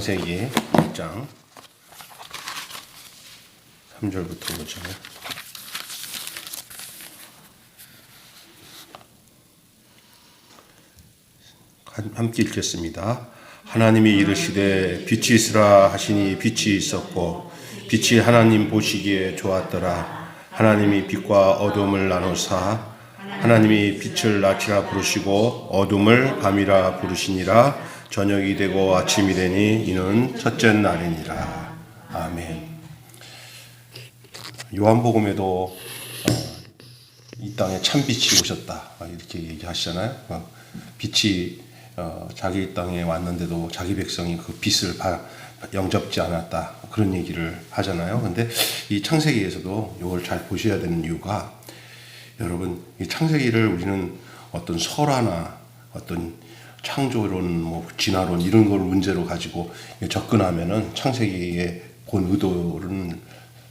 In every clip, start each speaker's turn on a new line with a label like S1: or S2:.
S1: 창세기 1장 3절부터 보죠. 함께 읽겠습니다. 하나님이 이르시되 빛이 있으라 하시니 빛이 있었고 빛이 하나님 보시기에 좋았더라. 하나님이 빛과 어둠을 나누사 하나님이 빛을 낮이라 부르시고 어둠을 밤이라 부르시니라. 저녁이 되고 아침이 되니 이는 첫째 날이니라. 아멘. 요한복음에도 이 땅에 참빛이 오셨다 이렇게 얘기하시잖아요. 빛이 자기 땅에 왔는데도 자기 백성이 그 빛을 영접지 않았다 그런 얘기를 하잖아요. 근데 이 창세기에서도 이걸 잘 보셔야 되는 이유가, 여러분 이 창세기를 우리는 어떤 설화나 어떤 창조론, 진화론 이런 걸 문제로 가지고 접근하면은 창세기의 본 의도는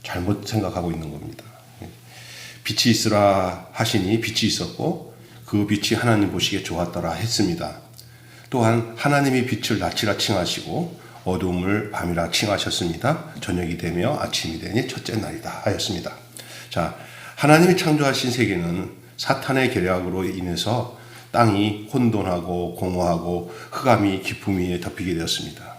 S1: 잘못 생각하고 있는 겁니다. 빛이 있으라 하시니 빛이 있었고 그 빛이 하나님 보시기에 좋았더라 했습니다. 또한 하나님이 빛을 낮이라 칭하시고 어둠을 밤이라 칭하셨습니다. 저녁이 되며 아침이 되니 첫째 날이다 하였습니다. 자, 하나님이 창조하신 세계는 사탄의 계략으로 인해서 땅이 혼돈하고 공허하고 흑암이 깊음 위에 덮이게 되었습니다.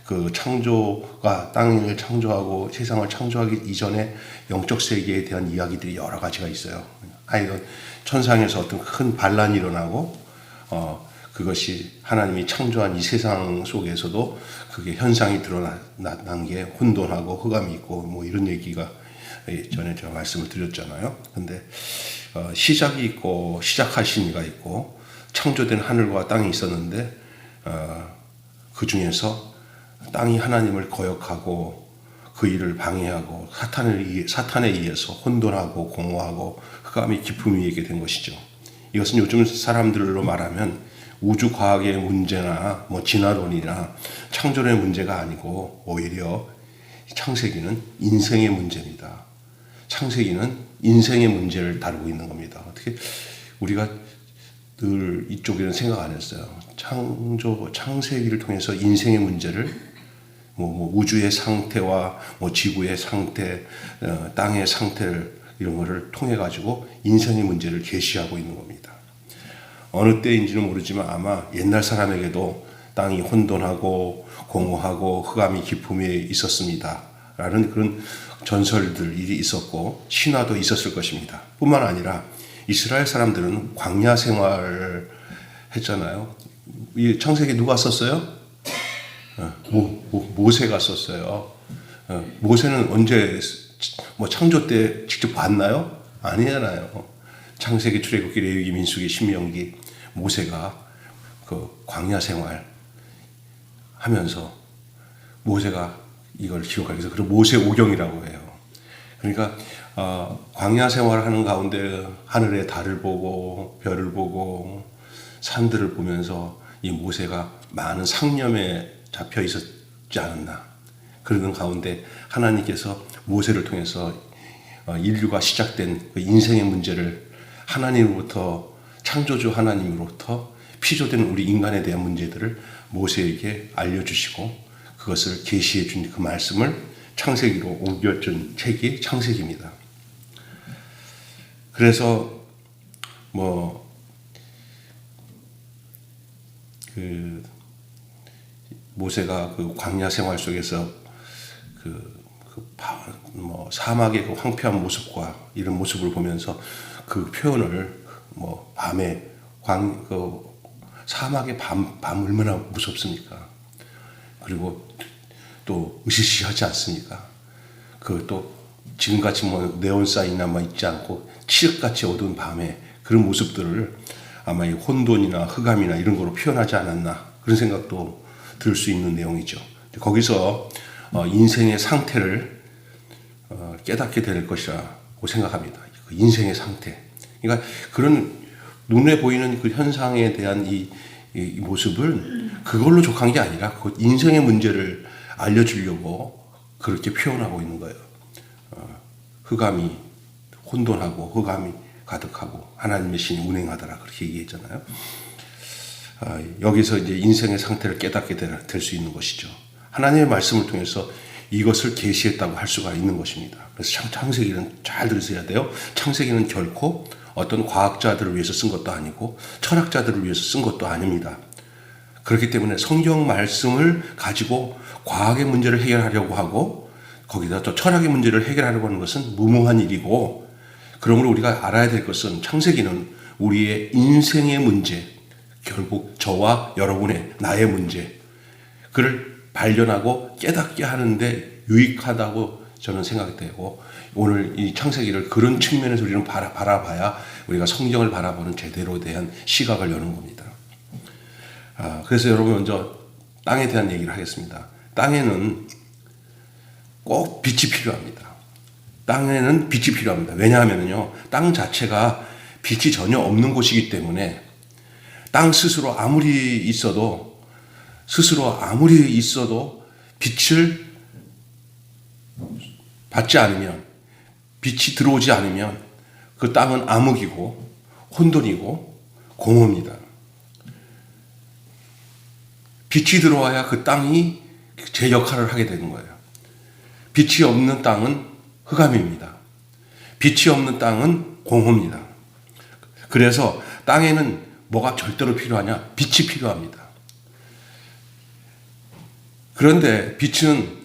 S1: 그 창조가 땅을 창조하고 세상을 창조하기 이전에 영적 세계에 대한 이야기들이 여러 가지가 있어요. 천상에서 어떤 큰 반란이 일어나고 그것이 하나님이 창조한 이 세상 속에서도 그게 현상이 드러난 게 혼돈하고 흑암이 있고 이런 얘기가 전에 제가 말씀을 드렸잖아요. 근데 시작이 있고 시작하신 이가 있고 창조된 하늘과 땅이 있었는데 그 중에서 땅이 하나님을 거역하고 그 일을 방해하고 사탄에 의해서 혼돈하고 공허하고 흑암이 깊음 위에 있게 된 것이죠. 이것은 요즘 사람들로 말하면 우주 과학의 문제나 진화론이나 창조론의 문제가 아니고 오히려 창세기는 인생의 문제입니다. 창세기는 인생의 문제를 다루고 있는 겁니다. 어떻게 우리가 늘 이쪽에는 생각 안 했어요. 창세기를 통해서 인생의 문제를 우주의 상태와 지구의 상태, 땅의 상태를 이런 거를 통해 가지고 인생의 문제를 계시하고 있는 겁니다. 어느 때인지는 모르지만 아마 옛날 사람에게도 땅이 혼돈하고 공허하고 흑암이 깊음 위에 있었습니다. 라는 그런 전설들이 있었고 신화도 있었을 것입니다. 뿐만 아니라 이스라엘 사람들은 광야 생활을 했잖아요. 이 창세기 누가 썼어요? 모세가 썼어요. 모세는 언제 창조 때 직접 봤나요? 아니잖아요. 창세기, 출애굽기, 레위기, 민수기, 신명기, 모세가 그 광야 생활 하면서 모세가 이걸 기록하기 위해서 그리고 모세 오경이라고 해요. 그러니까 광야 생활하는 가운데 하늘의 달을 보고 별을 보고 산들을 보면서 이 모세가 많은 상념에 잡혀 있었지 않았나. 그러는 가운데 하나님께서 모세를 통해서 인류가 시작된 그 인생의 문제를 하나님으로부터, 창조주 하나님으로부터 피조된 우리 인간에 대한 문제들을 모세에게 알려주시고 그것을 계시해 준 그 말씀을 창세기로 옮겨준 책이 창세기입니다. 그래서 모세가 그 광야 생활 속에서 사막의 그 황폐한 모습과 이런 모습을 보면서 그 표현을 밤에 사막의 밤 얼마나 무섭습니까? 그리고 또 으시시하지 않습니까? 그 또 지금같이 네온사인이나 있지 않고 칠흑같이 어두운 밤에 그런 모습들을 아마 이 혼돈이나 흑암이나 이런 거로 표현하지 않았나 그런 생각도 들 수 있는 내용이죠. 거기서 인생의 상태를 깨닫게 될 것이라고 생각합니다. 그 인생의 상태. 그러니까 그런 눈에 보이는 그 현상에 대한 이 모습은 그걸로 족한 게 아니라 그 인생의 문제를 알려주려고 그렇게 표현하고 있는 거예요. 흑암이 혼돈하고 흑암이 가득하고 하나님의 신이 운행하더라 그렇게 얘기했잖아요. 여기서 이제 인생의 상태를 깨닫게 될 수 있는 것이죠. 하나님의 말씀을 통해서 이것을 계시했다고 할 수가 있는 것입니다. 그래서 창세기는 잘 들으셔야 돼요. 창세기는 결코 어떤 과학자들을 위해서 쓴 것도 아니고 철학자들을 위해서 쓴 것도 아닙니다. 그렇기 때문에 성경 말씀을 가지고 과학의 문제를 해결하려고 하고 거기다 또 철학의 문제를 해결하려고 하는 것은 무모한 일이고, 그러므로 우리가 알아야 될 것은 창세기는 우리의 인생의 문제, 결국 저와 여러분의 나의 문제, 그를 발견하고 깨닫게 하는데 유익하다고 저는 생각되고, 오늘 이 창세기를 그런 측면에서 우리는 바라봐야 우리가 성경을 바라보는 제대로 대한 시각을 여는 겁니다. 그래서 여러분 먼저 땅에 대한 얘기를 하겠습니다. 땅에는 꼭 빛이 필요합니다. 땅에는 빛이 필요합니다. 왜냐하면요, 땅 자체가 빛이 전혀 없는 곳이기 때문에 땅 스스로 아무리 있어도 빛을 받지 않으면, 빛이 들어오지 않으면 그 땅은 암흑이고 혼돈이고 공허입니다. 빛이 들어와야 그 땅이 제 역할을 하게 되는 거예요. 빛이 없는 땅은 흑암입니다. 빛이 없는 땅은 공허입니다. 그래서 땅에는 뭐가 절대로 필요하냐? 빛이 필요합니다. 그런데 빛은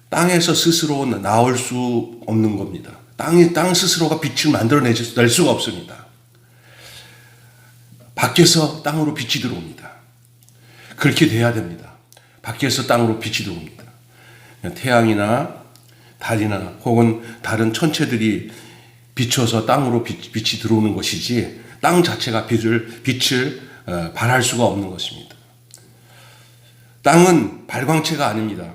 S1: 땅에서 스스로 나올 수 없는 겁니다. 땅 스스로가 빛을 만들어낼 수가 없습니다. 밖에서 땅으로 빛이 들어옵니다. 그렇게 돼야 됩니다. 밖에서 땅으로 빛이 들어옵니다. 태양이나 달이나 혹은 다른 천체들이 비춰서 땅으로 빛이 들어오는 것이지 땅 자체가 빛을 발할 수가 없는 것입니다. 땅은 발광체가 아닙니다.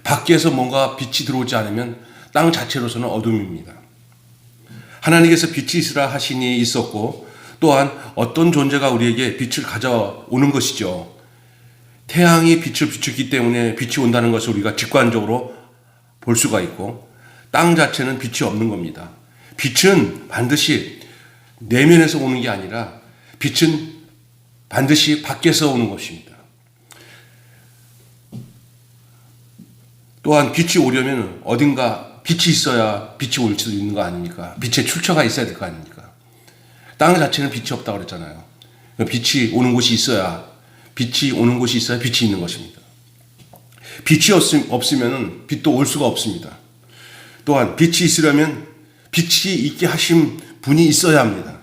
S1: 밖에서 뭔가 빛이 들어오지 않으면 땅 자체로서는 어둠입니다. 하나님께서 빛이 있으라 하시니 있었고, 또한 어떤 존재가 우리에게 빛을 가져오는 것이죠. 태양이 빛을 비추기 때문에 빛이 온다는 것을 우리가 직관적으로 볼 수가 있고, 땅 자체는 빛이 없는 겁니다. 빛은 반드시 내면에서 오는 게 아니라 빛은 반드시 밖에서 오는 것입니다. 또한 빛이 오려면 어딘가 빛이 있어야 빛이 올 수도 있는 거 아닙니까? 빛의 출처가 있어야 될 거 아닙니까? 땅 자체는 빛이 없다고 그랬잖아요. 빛이 오는 곳이 있어야 빛이 있는 것입니다. 빛이 없으면 빛도 올 수가 없습니다. 또한 빛이 있으려면 빛이 있게 하신 분이 있어야 합니다.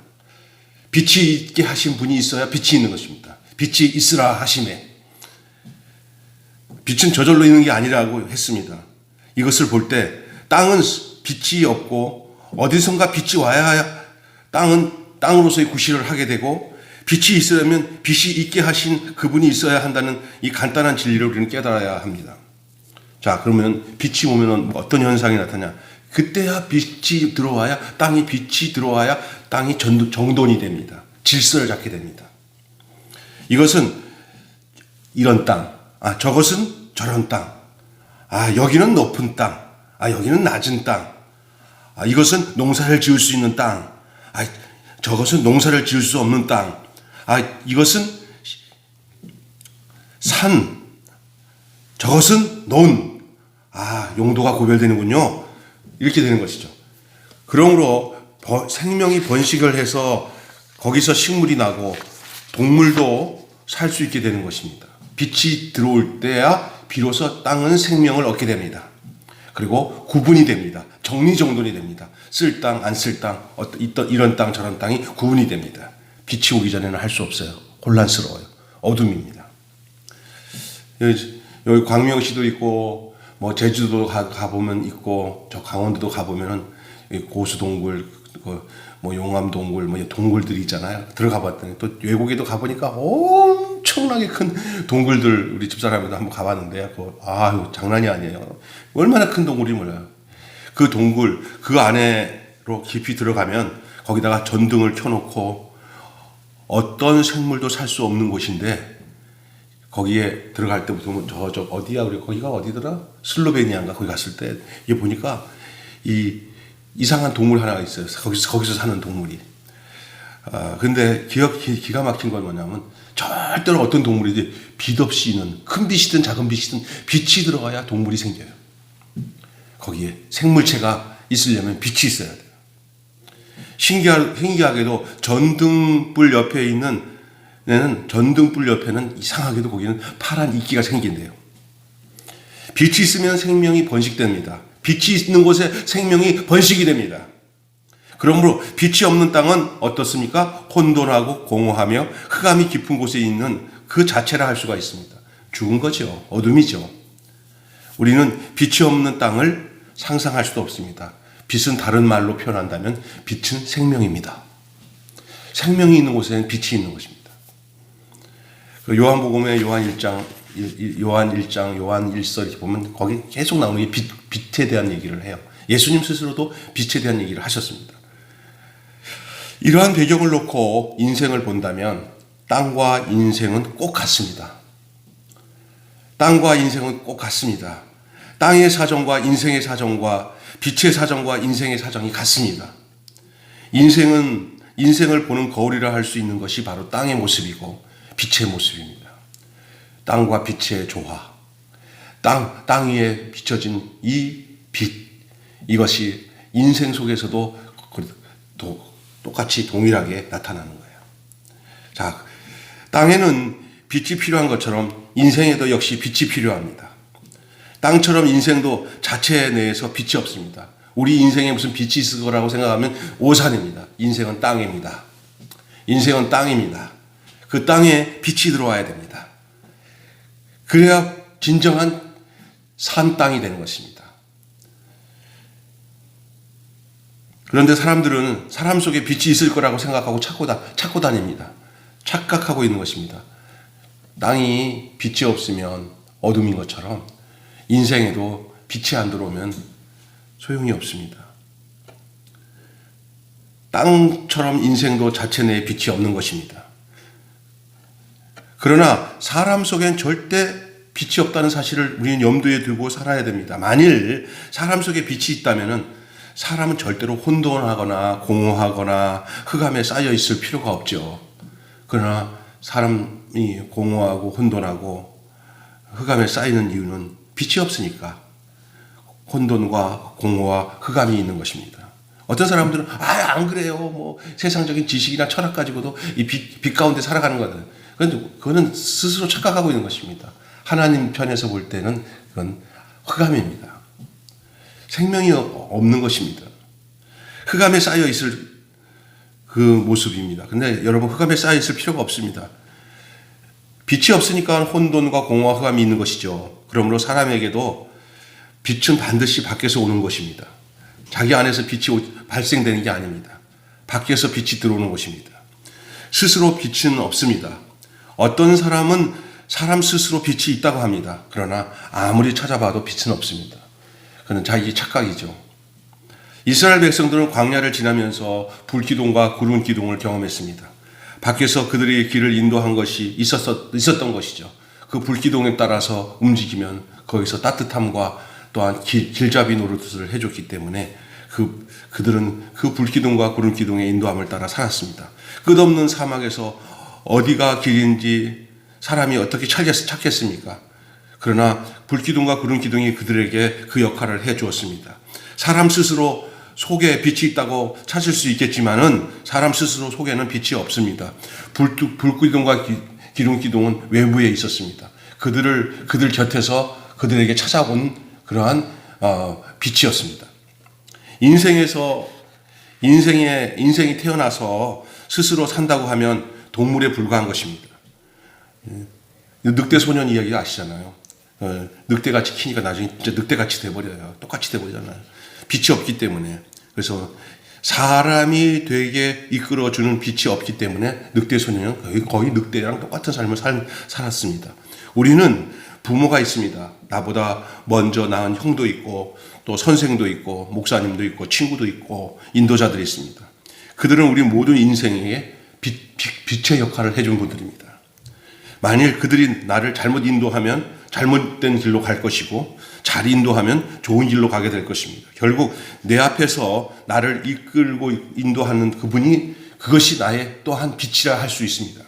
S1: 빛이 있게 하신 분이 있어야 빛이 있는 것입니다. 빛이 있으라 하심에, 빛은 저절로 있는 게 아니라고 했습니다. 이것을 볼 때 땅은 빛이 없고 어디선가 빛이 와야 땅으로서의 구실을 하게 되고, 빛이 있으려면 빛이 있게 하신 그분이 있어야 한다는 이 간단한 진리를 우리는 깨달아야 합니다. 자, 그러면 빛이 오면 어떤 현상이 나타나냐? 그때야 빛이 들어와야 땅이 정돈이 됩니다. 질서를 잡게 됩니다. 이것은 이런 땅, 저것은 저런 땅, 여기는 높은 땅, 여기는 낮은 땅, 이것은 농사를 지을 수 있는 땅, 저것은 농사를 지을 수 없는 땅, 이것은 산, 저것은 논, 용도가 구별되는군요. 이렇게 되는 것이죠. 그러므로 생명이 번식을 해서 거기서 식물이 나고 동물도 살 수 있게 되는 것입니다. 빛이 들어올 때야 비로소 땅은 생명을 얻게 됩니다. 그리고 구분이 됩니다. 정리정돈이 됩니다. 쓸 땅, 안 쓸 땅, 이런 땅, 저런 땅이 구분이 됩니다. 빛이 오기 전에는 할 수 없어요. 혼란스러워요. 어둠입니다. 여기 광명시도 있고, 제주도 가보면 있고, 저 강원도도 가보면은 고수동굴, 용암동굴, 동굴들이 있잖아요. 들어가 봤더니 또 외국에도 가보니까 엄청나게 큰 동굴들, 우리 집사람도 한번 가봤는데요. 장난이 아니에요. 얼마나 큰 동굴인지 몰라요. 그 동굴, 그 안으로 깊이 들어가면 거기다가 전등을 켜놓고 어떤 생물도 살 수 없는 곳인데, 거기에 들어갈 때부터 어디야? 거기가 어디더라? 슬로베니아인가? 거기 갔을 때, 이게 보니까 이상한 동물 하나가 있어요. 거기서 사는 동물이. 근데 기가 막힌 건 뭐냐면 절대로 어떤 동물이든 빛 없이 있는 큰 빛이든 작은 빛이든 빛이 들어가야 동물이 생겨요. 거기에 생물체가 있으려면 빛이 있어야 돼요. 신기하게도 전등불 옆에 있는 전등불 옆에는 이상하게도 거기는 파란 이끼가 생긴대요. 빛이 있으면 생명이 번식됩니다. 빛이 있는 곳에 생명이 번식이 됩니다. 그러므로 빛이 없는 땅은 어떻습니까? 혼돈하고 공허하며 흑암이 깊은 곳에 있는 그 자체라 할 수가 있습니다. 죽은 거죠. 어둠이죠. 우리는 빛이 없는 땅을 상상할 수도 없습니다. 빛은 다른 말로 표현한다면 빛은 생명입니다. 생명이 있는 곳에는 빛이 있는 것입니다. 요한복음의 요한 1장, 요한 1서 이렇게 보면 거기 계속 나오는 게 빛에 대한 얘기를 해요. 예수님 스스로도 빛에 대한 얘기를 하셨습니다. 이러한 배경을 놓고 인생을 본다면 땅과 인생은 꼭 같습니다. 땅과 인생은 꼭 같습니다. 땅의 사정과 인생의 사정과 빛의 사정과 인생의 사정이 같습니다. 인생을 보는 거울이라 할 수 있는 것이 바로 땅의 모습이고 빛의 모습입니다. 땅과 빛의 조화, 땅 위에 비춰진 이 빛, 이것이 인생 속에서도 똑같이 동일하게 나타나는 거예요. 자, 땅에는 빛이 필요한 것처럼 인생에도 역시 빛이 필요합니다. 땅처럼 인생도 자체 내에서 빛이 없습니다. 우리 인생에 무슨 빛이 있을 거라고 생각하면 오산입니다. 인생은 땅입니다. 인생은 땅입니다. 그 땅에 빛이 들어와야 됩니다. 그래야 진정한 산 땅이 되는 것입니다. 그런데 사람들은 사람 속에 빛이 있을 거라고 생각하고 찾고 다닙니다. 착각하고 있는 것입니다. 땅이 빛이 없으면 어둠인 것처럼 인생에도 빛이 안 들어오면 소용이 없습니다. 땅처럼 인생도 자체 내에 빛이 없는 것입니다. 그러나 사람 속엔 절대 빛이 없다는 사실을 우리는 염두에 두고 살아야 됩니다. 만일 사람 속에 빛이 있다면 사람은 절대로 혼돈하거나 공허하거나 흑암에 쌓여 있을 필요가 없죠. 그러나 사람이 공허하고 혼돈하고 흑암에 쌓이는 이유는 빛이 없으니까 혼돈과 공허와 흑암이 있는 것입니다. 어떤 사람들은 안 그래요. 뭐 세상적인 지식이나 철학 가지고도 이 빛 가운데 살아가는 거는 그거는 스스로 착각하고 있는 것입니다. 하나님 편에서 볼 때는 그건 흑암입니다. 생명이 없는 것입니다. 흑암에 쌓여 있을 그 모습입니다. 근데 여러분, 흑암에 쌓여 있을 필요가 없습니다. 빛이 없으니까 혼돈과 공허와 흑암이 있는 것이죠. 그러므로 사람에게도 빛은 반드시 밖에서 오는 것입니다. 자기 안에서 빛이 발생되는 게 아닙니다. 밖에서 빛이 들어오는 것입니다. 스스로 빛은 없습니다. 어떤 사람은 사람 스스로 빛이 있다고 합니다. 그러나 아무리 찾아봐도 빛은 없습니다. 그는 자기 착각이죠. 이스라엘 백성들은 광야를 지나면서 불기둥과 구름 기둥을 경험했습니다. 밖에서 그들의 길을 인도한 것이 있었던 것이죠. 그 불기둥에 따라서 움직이면 거기서 따뜻함과 또한 길잡이 노릇을 해줬기 때문에 그들은 그 불기둥과 구름 기둥의 인도함을 따라 살았습니다. 끝없는 사막에서 어디가 길인지 사람이 어떻게 찾겠습니까? 그러나 불기둥과 구름 기둥이 그들에게 그 역할을 해 주었습니다. 사람 스스로 속에 빛이 있다고 찾을 수 있겠지만은 사람 스스로 속에는 빛이 없습니다. 불기둥과 기둥 기둥은 외부에 있었습니다. 그들 곁에서 그들에게 찾아온 그러한 빛이었습니다. 인생이 태어나서 스스로 산다고 하면 동물에 불과한 것입니다. 늑대 소년 이야기 아시잖아요. 늑대같이 키니까 나중에 진짜 늑대같이 돼버려요. 똑같이 돼버리잖아요. 빛이 없기 때문에. 그래서 사람이 되게 이끌어주는 빛이 없기 때문에 늑대 소년은 거의 늑대랑 똑같은 삶을 살았습니다. 우리는 부모가 있습니다. 나보다 먼저 낳은 형도 있고 또 선생도 있고 목사님도 있고 친구도 있고 인도자들이 있습니다. 그들은 우리 모든 인생에 빛의 역할을 해준 분들입니다. 만일 그들이 나를 잘못 인도하면 잘못된 길로 갈 것이고 잘 인도하면 좋은 길로 가게 될 것입니다. 결국 내 앞에서 나를 이끌고 인도하는 그분이 그것이 나의 또한 빛이라 할 수 있습니다.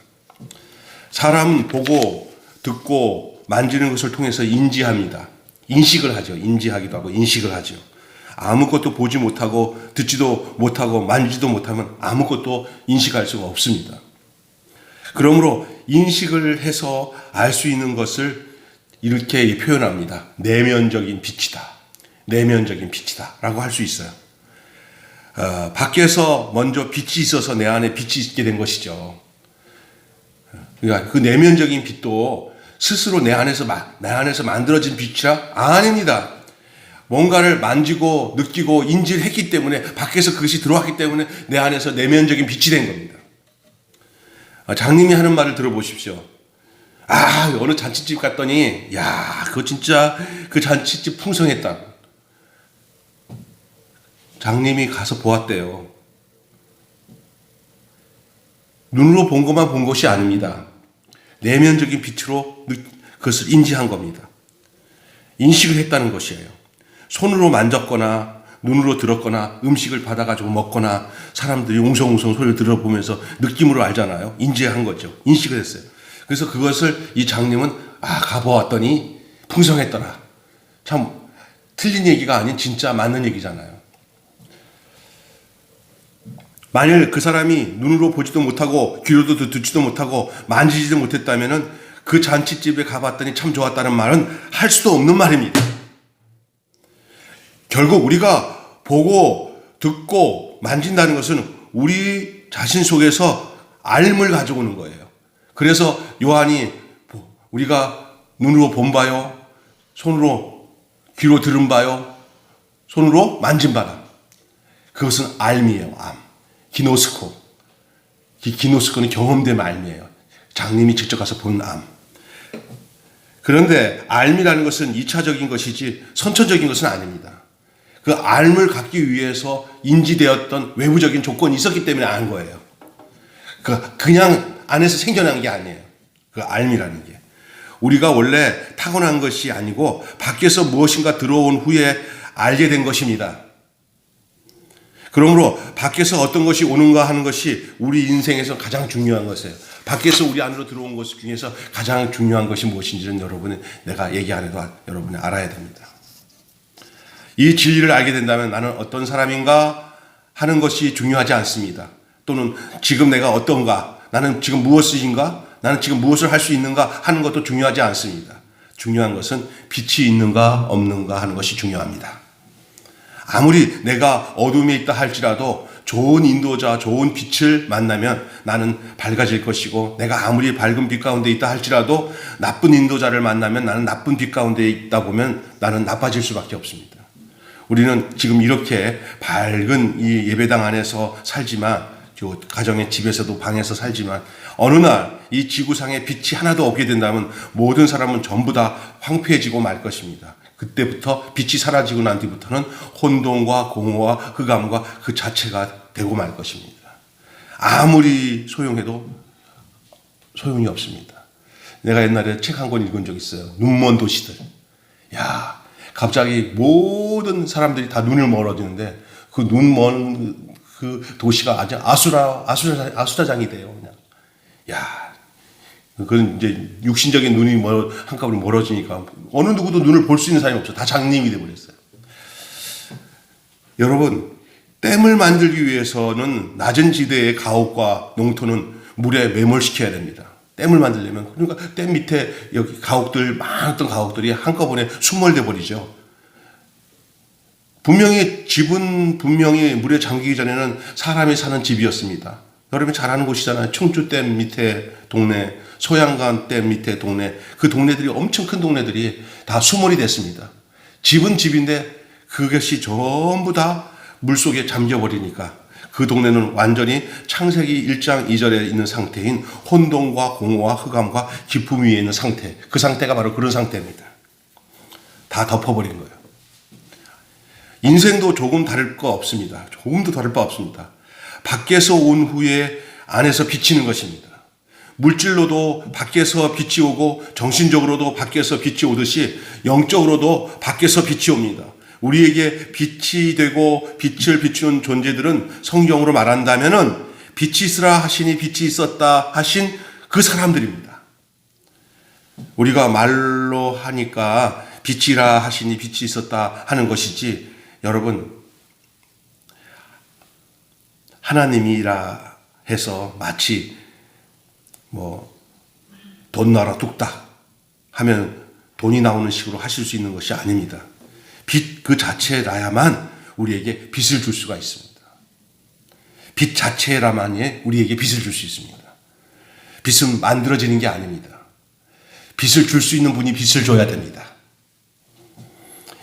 S1: 사람은 보고 듣고 만지는 것을 통해서 인지합니다. 인식을 하죠. 인지하기도 하고 인식을 하죠. 아무것도 보지 못하고 듣지도 못하고 만지지도 못하면 아무것도 인식할 수가 없습니다. 그러므로 인식을 해서 알 수 있는 것을 이렇게 표현합니다. 내면적인 빛이다. 내면적인 빛이다. 라고 할 수 있어요. 밖에서 먼저 빛이 있어서 내 안에 빛이 있게 된 것이죠. 그러니까 그 내면적인 빛도 스스로 내 안에서 만들어진 빛이라 아닙니다. 뭔가를 만지고 느끼고 인지를 했기 때문에 밖에서 그것이 들어왔기 때문에 내 안에서 내면적인 빛이 된 겁니다. 장님이 하는 말을 들어보십시오. 어느 잔치집 갔더니 그거 진짜 그 잔치집 풍성했다. 장님이 가서 보았대요. 눈으로 본 것만 본 것이 아닙니다. 내면적인 빛으로 그것을 인지한 겁니다. 인식을 했다는 것이에요. 손으로 만졌거나 눈으로 들었거나 음식을 받아가지고 먹거나 사람들이 웅성웅성 소리를 들어보면서 느낌으로 알잖아요. 인지한 거죠. 인식을 했어요. 그래서 그것을 이 장님은 가보았더니 풍성했더라. 참 틀린 얘기가 아닌 진짜 맞는 얘기잖아요. 만일 그 사람이 눈으로 보지도 못하고 귀로도 듣지도 못하고 만지지도 못했다면 그 잔치집에 가봤더니 참 좋았다는 말은 할 수도 없는 말입니다. 결국 우리가 보고 듣고 만진다는 것은 우리 자신 속에서 알을 가져오는 거예요. 그래서 요한이 우리가 눈으로 본 바요, 손으로 귀로 들은 바요, 손으로 만진 바다. 그것은 알미예요. 암. 기노스코. 기노스코는 경험된 알미예요. 장님이 직접 가서 본 암. 그런데 알미라는 것은 2차적인 것이지 선천적인 것은 아닙니다. 그 알을 갖기 위해서 인지되었던 외부적인 조건이 있었기 때문에 안 거예요. 그냥 안에서 생겨난 게 아니에요. 그 알미라는 게. 우리가 원래 타고난 것이 아니고 밖에서 무엇인가 들어온 후에 알게 된 것입니다. 그러므로 밖에서 어떤 것이 오는가 하는 것이 우리 인생에서 가장 중요한 것이에요. 밖에서 우리 안으로 들어온 것 중에서 가장 중요한 것이 무엇인지는 내가 얘기 안 해도 여러분이 알아야 됩니다. 이 진리를 알게 된다면 나는 어떤 사람인가 하는 것이 중요하지 않습니다. 또는 지금 내가 어떤가, 나는 지금 무엇인가, 나는 지금 무엇을 할 수 있는가 하는 것도 중요하지 않습니다. 중요한 것은 빛이 있는가 없는가 하는 것이 중요합니다. 아무리 내가 어둠에 있다 할지라도 좋은 인도자, 좋은 빛을 만나면 나는 밝아질 것이고, 내가 아무리 밝은 빛 가운데 있다 할지라도 나쁜 인도자를 만나면 나는 나쁜 빛 가운데 있다 보면 나는 나빠질 수밖에 없습니다. 우리는 지금 이렇게 밝은 이 예배당 안에서 살지만, 가정의 집에서도 방에서 살지만, 어느 날 이 지구상에 빛이 하나도 없게 된다면 모든 사람은 전부 다 황폐해지고 말 것입니다. 그때부터 빛이 사라지고 난 뒤부터는 혼돈과 공허와 흑암과 그 자체가 되고 말 것입니다. 아무리 소용해도 소용이 없습니다. 내가 옛날에 책 한 권 읽은 적 있어요. 눈먼 도시들. 갑자기 모든 사람들이 다 눈을 멀어지는데 그 눈먼 그 도시가 아주 아수라장이 돼요. 그냥. 그건 이제 육신적인 눈이 한꺼번에 멀어지니까 어느 누구도 눈을 볼 수 있는 사람이 없죠. 다 장님이 돼버렸어요. 여러분, 댐을 만들기 위해서는 낮은 지대의 가옥과 농토는 물에 매몰시켜야 됩니다. 댐을 만들려면, 그러니까 댐 밑에 여기 많았던 가옥들이 한꺼번에 숨몰돼 버리죠. 집은 분명히 물에 잠기기 전에는 사람이 사는 집이었습니다. 여러분이 잘 아는 곳이잖아요. 청주댐 밑에 동네, 소양강 댐 밑에 동네, 그 동네들이 엄청 큰 동네들이 다 수몰이 됐습니다. 집은 집인데 그것이 전부 다 물속에 잠겨버리니까 그 동네는 완전히 창세기 1장 2절에 있는 상태인 혼돈과 공허와 흑암과 기품 위에 있는 상태, 그 상태가 바로 그런 상태입니다. 다 덮어버린 거예요. 인생도 조금 다를 거 없습니다. 조금도 다를 바 없습니다. 밖에서 온 후에 안에서 비치는 것입니다. 물질로도 밖에서 빛이 오고 정신적으로도 밖에서 빛이 오듯이 영적으로도 밖에서 빛이 옵니다. 우리에게 빛이 되고 빛을 비추는 존재들은 성경으로 말한다면은 빛이 있으라 하시니 빛이 있었다 하신 그 사람들입니다. 우리가 말로 하니까 빛이라 하시니 빛이 있었다 하는 것이지, 여러분, 하나님이라 해서 마치 돈 나라 뚝딱 하면 돈이 나오는 식으로 하실 수 있는 것이 아닙니다. 빛 그 자체라야만 우리에게 빛을 줄 수가 있습니다. 빛 자체라만이 우리에게 빛을 줄 수 있습니다. 빛은 만들어지는 게 아닙니다. 빛을 줄 수 있는 분이 빛을 줘야 됩니다.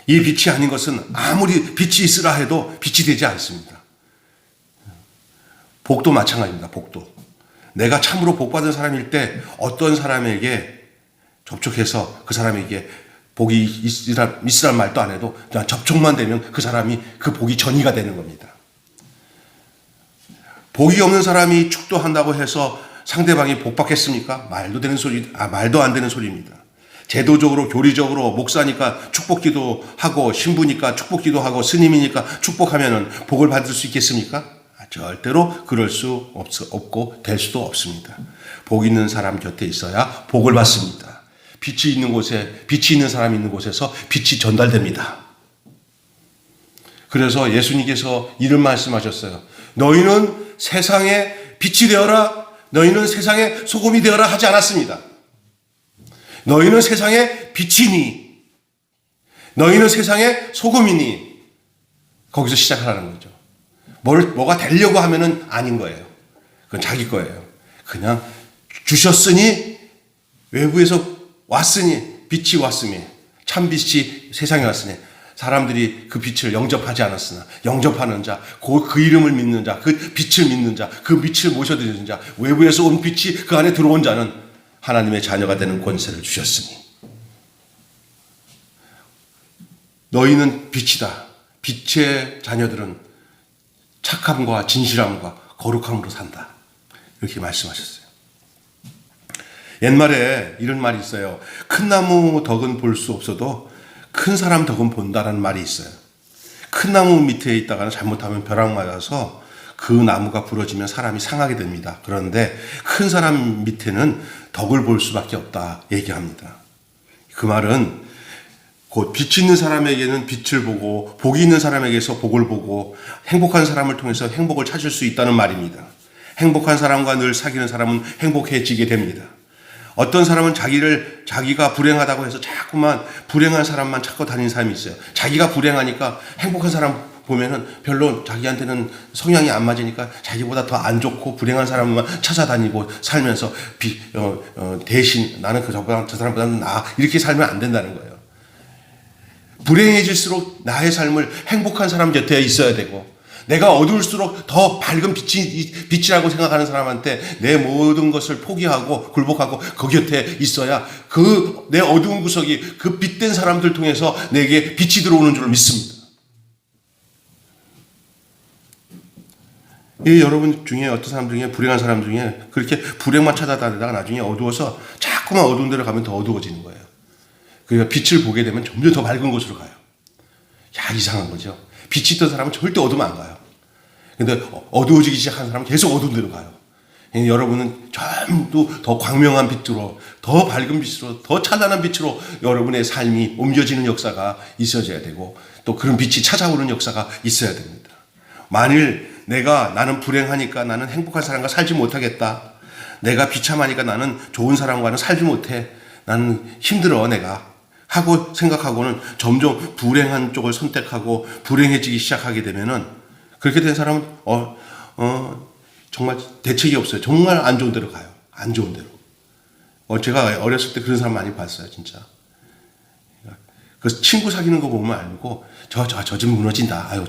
S1: 이 빛이 아닌 것은 아무리 빛이 있으라 해도 빛이 되지 않습니다. 복도 마찬가지입니다. 복도. 내가 참으로 복받은 사람일 때 어떤 사람에게 접촉해서 그 사람에게 복이 있으란 말도 안 해도 그냥 접촉만 되면 그 사람이 그 복이 전이가 되는 겁니다. 복이 없는 사람이 축도한다고 해서 상대방이 복 받겠습니까? 말도 안 되는 소리입니다. 제도적으로, 교리적으로 목사니까 축복기도 하고, 신부니까 축복기도 하고, 스님이니까 축복하면은 복을 받을 수 있겠습니까? 절대로 그럴 수 없고 될 수도 없습니다. 복 있는 사람 곁에 있어야 복을 받습니다. 빛이 있는 곳에, 빛이 있는 사람이 있는 곳에서 빛이 전달됩니다. 그래서 예수님께서 이런 말씀하셨어요. 너희는 세상의 빛이 되어라, 너희는 세상의 소금이 되어라 하지 않았습니다. 너희는 세상의 빛이니, 너희는 세상의 소금이니, 거기서 시작하라는 거죠. 뭐가 되려고 하면은 아닌 거예요. 그건 자기 거예요. 그냥 주셨으니, 외부에서 왔으니, 빛이 왔으니, 참 빛이 세상에 왔으니, 사람들이 그 빛을 영접하지 않았으나 영접하는 자, 그 이름을 믿는 자, 그 빛을 믿는 자, 그 빛을 모셔드리는 자, 외부에서 온 빛이 그 안에 들어온 자는 하나님의 자녀가 되는 권세를 주셨으니, 너희는 빛이다. 빛의 자녀들은 착함과 진실함과 거룩함으로 산다. 이렇게 말씀하셨어요. 옛말에 이런 말이 있어요. 큰 나무 덕은 볼 수 없어도 큰 사람 덕은 본다라는 말이 있어요. 큰 나무 밑에 있다가는 잘못하면 벼락 맞아서 그 나무가 부러지면 사람이 상하게 됩니다. 그런데 큰 사람 밑에는 덕을 볼 수밖에 없다 얘기합니다. 그 말은 곧 빛이 있는 사람에게는 빛을 보고, 복이 있는 사람에게서 복을 보고, 행복한 사람을 통해서 행복을 찾을 수 있다는 말입니다. 행복한 사람과 늘 사귀는 사람은 행복해지게 됩니다. 어떤 사람은 자기가 불행하다고 해서 자꾸만 불행한 사람만 찾고 다니는 사람이 있어요. 자기가 불행하니까 행복한 사람 보면은 별로 자기한테는 성향이 안 맞으니까 자기보다 더 안 좋고 불행한 사람만 찾아다니고 살면서 대신 나는 저 사람보다는 나아, 이렇게 살면 안 된다는 거예요. 불행해질수록 나의 삶을 행복한 사람 곁에 있어야 되고, 내가 어두울수록 더 밝은 빛이라고 생각하는 사람한테 내 모든 것을 포기하고 굴복하고 그 곁에 있어야 그 내 어두운 구석이 그 빛된 사람들 통해서 내게 빛이 들어오는 줄 믿습니다. 여러분 중에 어떤 사람 중에, 불행한 사람 중에 그렇게 불행만 찾아다니다가 나중에 어두워서 자꾸만 어두운 데로 가면 더 어두워지는 거예요. 그러니까 빛을 보게 되면 점점 더 밝은 곳으로 가요. 야, 이상한 거죠. 빛이 있던 사람은 절대 어두우면 안 가요. 근데 어두워지기 시작한 사람은 계속 어두운 데로 가요. 여러분은 전부 더 광명한 빛으로, 더 밝은 빛으로, 더 찬란한 빛으로 여러분의 삶이 옮겨지는 역사가 있어져야 되고, 또 그런 빛이 찾아오는 역사가 있어야 됩니다. 만일 나는 불행하니까 나는 행복한 사람과 살지 못하겠다, 내가 비참하니까 나는 좋은 사람과는 살지 못해, 나는 힘들어 내가 하고 생각하고는 점점 불행한 쪽을 선택하고 불행해지기 시작하게 되면은, 그렇게 된 사람은 정말 대책이 없어요. 정말 안 좋은 데로 가요. 안 좋은 데로. 제가 어렸을 때 그런 사람 많이 봤어요, 진짜. 그래서 친구 사귀는 거 보면 알고, 저 집 무너진다. 아유,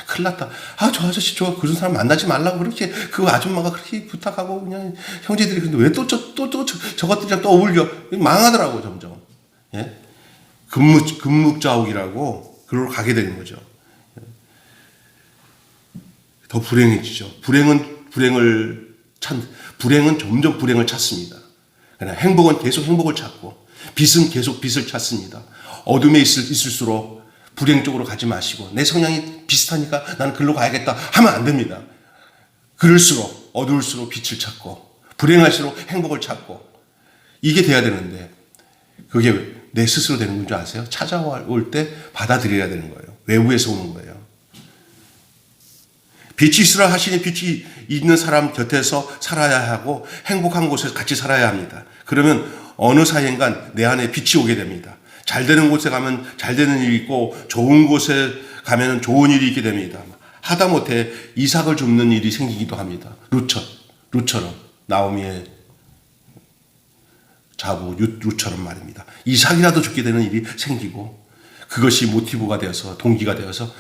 S1: 큰일 났다. 아, 저 아저씨, 그런 사람 만나지 말라고 그렇게, 그 아줌마가 그렇게 부탁하고, 그냥 형제들이, 근데 왜 저것들이랑 또 어울려? 망하더라고, 점점. 예? 금묵자옥이라고, 그걸로 가게 되는 거죠. 더 불행해지죠. 불행은 점점 불행을 찾습니다. 그러나 행복은 계속 행복을 찾고, 빛은 계속 빛을 찾습니다. 어둠에 있을수록 불행 쪽으로 가지 마시고, 내 성향이 비슷하니까 나는 글로 가야겠다 하면 안 됩니다. 그럴수록 어두울수록 빛을 찾고 불행할수록 행복을 찾고 이게 돼야 되는데 그게 내 스스로 되는 건 줄 아세요? 찾아올 때 받아들여야 되는 거예요. 외부에서 오는 거예요. 빛이 있으라 하시니 빛이 있는 사람 곁에서 살아야 하고 행복한 곳에서 같이 살아야 합니다. 그러면 어느 사이인간 내 안에 빛이 오게 됩니다. 잘 되는 곳에 가면 잘 되는 일이 있고 좋은 곳에 가면 좋은 일이 있게 됩니다. 하다못해 이삭을 줍는 일이 생기기도 합니다. 룻처럼 나오미의 자부 룻처럼 말입니다. 이삭이라도 죽게 되는 일이 생기고 그것이 모티브가 되어서 동기가 되어서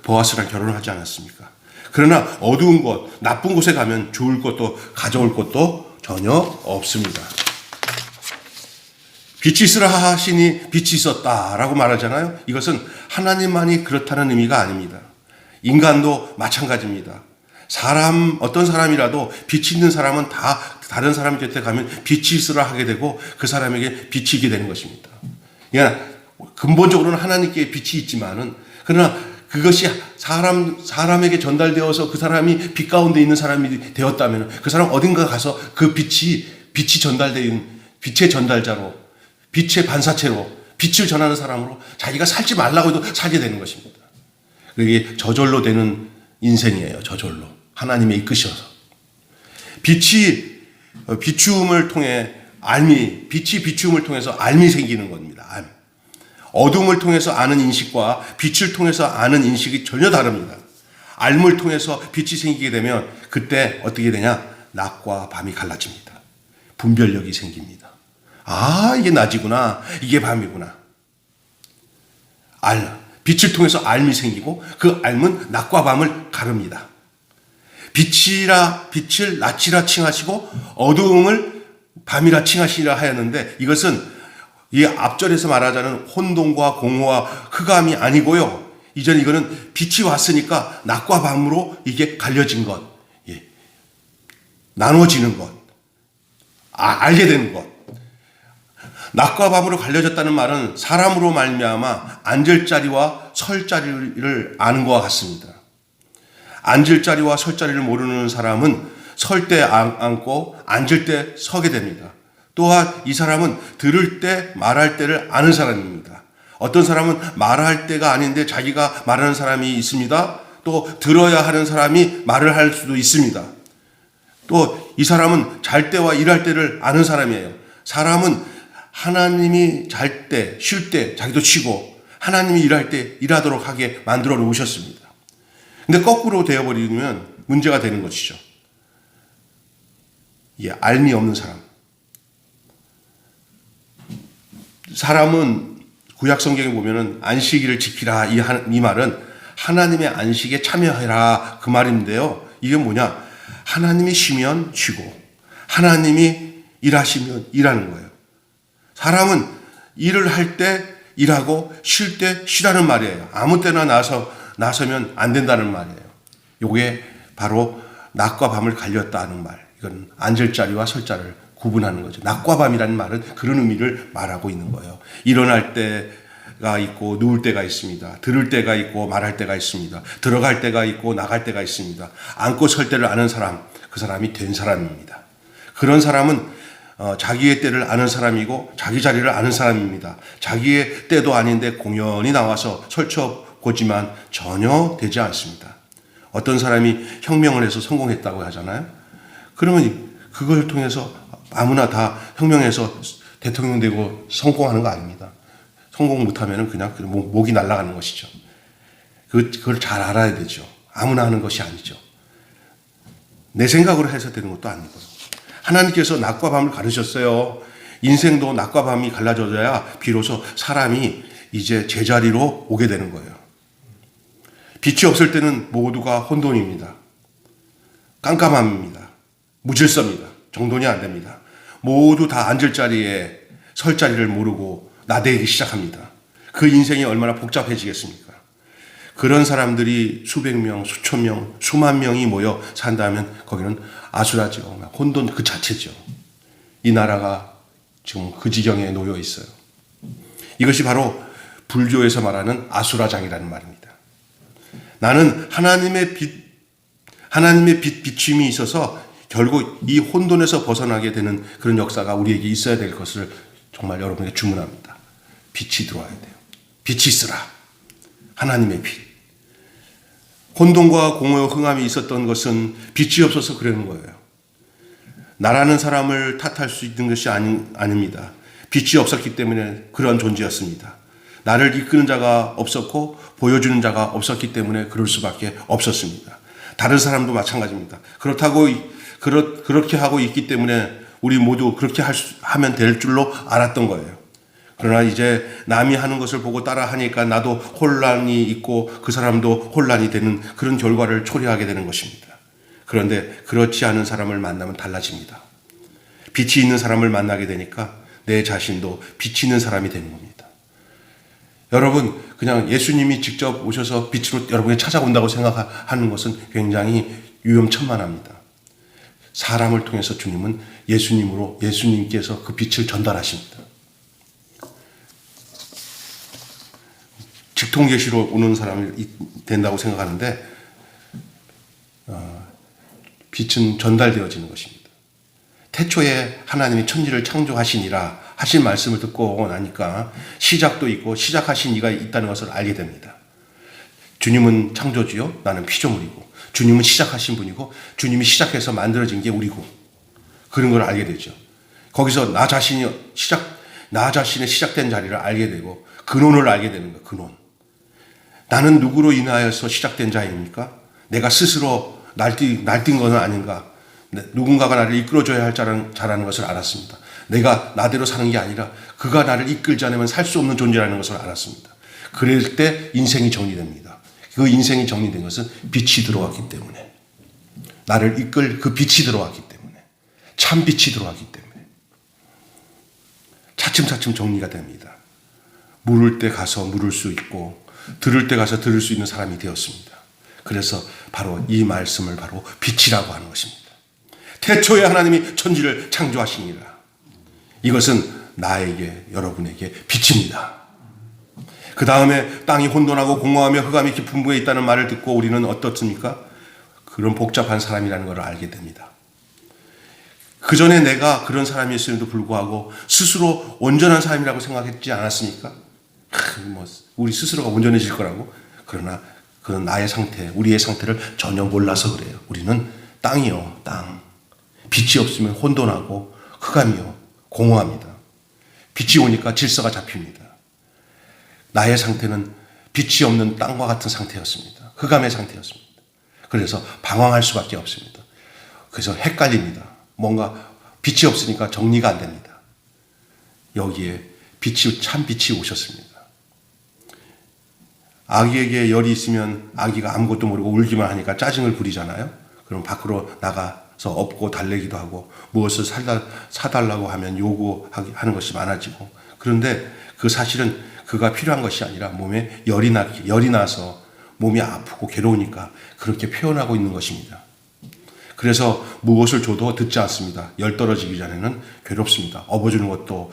S1: 보아스랑 결혼을 하지 않았습니까? 그러나 어두운 곳, 나쁜 곳에 가면 좋을 것도 가져올 것도 전혀 없습니다. 빛이 있으라 하시니 빛이 있었다라고 말하잖아요. 이것은 하나님만이 그렇다는 의미가 아닙니다. 인간도 마찬가지입니다. 어떤 사람이라도 빛이 있는 사람은 다 다른 사람 곁에 가면 빛이 있으라 하게 되고 그 사람에게 빛이 있게 되는 것입니다. 그러니까 근본적으로는 하나님께 빛이 있지만은 그러나 그것이 사람에게 전달되어서 그 사람이 빛 가운데 있는 사람이 되었다면 그 사람 어딘가 가서 그 빛이 전달되는 빛의 전달자로 빛의 반사체로 빛을 전하는 사람으로 자기가 살지 말라고 해도 살게 되는 것입니다. 그게 저절로 되는 인생이에요. 저절로. 하나님의 이끄셔서. 빛이 비추음을 통해 빛이 비추음을 통해서 알미 생기는 겁니다. 어둠을 통해서 아는 인식과 빛을 통해서 아는 인식이 전혀 다릅니다. 알물 통해서 빛이 생기게 되면 그때 어떻게 되냐? 낮과 밤이 갈라집니다. 분별력이 생깁니다. 아, 이게 낮이구나. 이게 밤이구나. 빛을 통해서 알미 생기고 그 알은 낮과 밤을 가릅니다. 빛을 낮이라 칭하시고 어두움을 밤이라 칭하시라 하였는데 이것은 이 앞절에서 말하자는 혼돈과 공허와 흑암이 아니고요. 이전 이거는 빛이 왔으니까 낮과 밤으로 이게 갈려진 것, 나눠지는 것, 알게 되는 것. 낮과 밤으로 갈려졌다는 말은 사람으로 말미암아 앉을 자리와 설 자리를 아는 것과 같습니다. 앉을 자리와 설 자리를 모르는 사람은 설 때 앉고 앉을 때 서게 됩니다. 또한 이 사람은 들을 때 말할 때를 아는 사람입니다. 어떤 사람은 말할 때가 아닌데 자기가 말하는 사람이 있습니다. 또 들어야 하는 사람이 말을 할 수도 있습니다. 또 이 사람은 잘 때와 일할 때를 아는 사람이에요. 사람은 하나님이 잘 때, 쉴 때 자기도 쉬고 하나님이 일할 때 일하도록 하게 만들어 놓으셨습니다. 근데 거꾸로 되어버리면 문제가 되는 것이죠. 알미 없는 사람은 구약 성경에 보면은 안식일을 지키라 이 말은 하나님의 안식에 참여해라 그 말인데요. 이게 뭐냐? 하나님이 쉬면 쉬고 하나님이 일하시면 일하는 거예요. 사람은 일을 할 때 일하고 쉴 때 쉬라는 말이에요. 아무 때나 나서면 안 된다는 말이에요. 이게 바로 낮과 밤을 갈렸다는 말. 이건 앉을 자리와 설 자리를 구분하는 거죠. 낮과 밤이라는 말은 그런 의미를 말하고 있는 거예요. 일어날 때가 있고 누울 때가 있습니다. 들을 때가 있고 말할 때가 있습니다. 들어갈 때가 있고 나갈 때가 있습니다. 앉고 설 때를 아는 사람, 그 사람이 된 사람입니다. 그런 사람은 자기의 때를 아는 사람이고 자기 자리를 아는 사람입니다. 자기의 때도 아닌데 공연히 나와서 설쳐보지만 전혀 되지 않습니다. 어떤 사람이 혁명을 해서 성공했다고 하잖아요. 그러면 그걸 통해서 아무나 다 혁명해서 대통령 되고 성공하는 거 아닙니다. 성공 못하면 그냥 목이 날아가는 것이죠. 그걸 잘 알아야 되죠. 아무나 하는 것이 아니죠. 내 생각으로 해서 되는 것도 아니고요. 하나님께서 낮과 밤을 가르셨어요. 인생도 낮과 밤이 갈라져야 비로소 사람이 이제 제자리로 오게 되는 거예요. 빛이 없을 때는 모두가 혼돈입니다. 깜깜함입니다. 무질서입니다. 정돈이 안 됩니다. 모두 다 앉을 자리에 설 자리를 모르고 나대기 시작합니다. 그 인생이 얼마나 복잡해지겠습니까? 그런 사람들이 수백 명, 수천 명, 수만 명이 모여 산다면 거기는 아수라죠. 혼돈 그 자체죠. 이 나라가 지금 그 지경에 놓여 있어요. 이것이 바로 불교에서 말하는 아수라장이라는 말입니다. 나는 하나님의 비춤이 있어서 결국 이 혼돈에서 벗어나게 되는 그런 역사가 우리에게 있어야 될 것을 정말 여러분에게 주문합니다. 빛이 들어와야 돼요. 빛이 있으라. 하나님의 빛. 혼돈과 공허와 흥함이 있었던 것은 빛이 없어서 그러는 거예요. 나라는 사람을 탓할 수 있는 것이 아닙니다. 빛이 없었기 때문에 그런 존재였습니다. 나를 이끄는 자가 없었고 보여주는 자가 없었기 때문에 그럴 수밖에 없었습니다. 다른 사람도 마찬가지입니다. 그렇게 하고 있기 때문에 우리 모두 그렇게 하면 될 줄로 알았던 거예요. 그러나 이제 남이 하는 것을 보고 따라 하니까 나도 혼란이 있고 그 사람도 혼란이 되는 그런 결과를 초래하게 되는 것입니다. 그런데 그렇지 않은 사람을 만나면 달라집니다. 빛이 있는 사람을 만나게 되니까 내 자신도 빛이 있는 사람이 되는 겁니다. 여러분, 그냥 예수님이 직접 오셔서 빛으로 여러분이 찾아온다고 생각하는 것은 굉장히 위험천만합니다. 사람을 통해서 주님은 예수님께서 그 빛을 전달하십니다. 직통계시로 오는 사람이 된다고 생각하는데 빛은 전달되어지는 것입니다. 태초에 하나님이 천지를 창조하시니라 하신 말씀을 듣고 나니까 시작도 있고 시작하신 이가 있다는 것을 알게 됩니다. 주님은 창조주요, 나는 피조물이고, 주님은 시작하신 분이고, 주님이 시작해서 만들어진 게 우리고, 그런 걸 알게 되죠. 거기서 나 자신의 시작된 자리를 알게 되고, 근원을 알게 되는 거예요. 근원. 나는 누구로 인하여서 시작된 자입니까? 내가 스스로 날뛴 것은 아닌가? 누군가가 나를 이끌어줘야 할 자라는 것을 알았습니다. 내가 나대로 사는 게 아니라 그가 나를 이끌지 않으면 살 수 없는 존재라는 것을 알았습니다. 그럴 때 인생이 정리됩니다. 그 인생이 정리된 것은 빛이 들어왔기 때문에, 나를 이끌 그 빛이 들어왔기 때문에, 참 빛이 들어왔기 때문에 차츰차츰 정리가 됩니다. 물을 때 가서 물을 수 있고 들을 때 가서 들을 수 있는 사람이 되었습니다. 그래서 바로 이 말씀을 바로 빛이라고 하는 것입니다. 태초에 하나님이 천지를 창조하시니라. 이것은 나에게, 여러분에게 빛입니다. 그 다음에 땅이 혼돈하고 공허하며 흑암이 깊은 부에 있다는 말을 듣고 우리는 어떻습니까? 그런 복잡한 사람이라는 것을 알게 됩니다. 그 전에 내가 그런 사람이었음에도 불구하고 스스로 온전한 사람이라고 생각했지 않았습니까? 우리 스스로가 온전해질 거라고. 그러나 그런 나의 상태, 우리의 상태를 전혀 몰라서 그래요. 우리는 땅이요, 땅. 빛이 없으면 혼돈하고 흑암이요, 공허합니다. 빛이 오니까 질서가 잡힙니다. 나의 상태는 빛이 없는 땅과 같은 상태였습니다. 흑암의 상태였습니다. 그래서 방황할 수밖에 없습니다. 그래서 헷갈립니다. 뭔가 빛이 없으니까 정리가 안 됩니다. 여기에 참 빛이 오셨습니다. 아기에게 열이 있으면 아기가 아무것도 모르고 울기만 하니까 짜증을 부리잖아요. 그럼 밖으로 나가서 업고 달래기도 하고 무엇을 사달라고 하면 요구하는 것이 많아지고, 그런데 그 사실은 그가 필요한 것이 아니라 몸에 열이 나서 몸이 아프고 괴로우니까 그렇게 표현하고 있는 것입니다. 그래서 무엇을 줘도 듣지 않습니다. 열 떨어지기 전에는 괴롭습니다. 업어주는 것도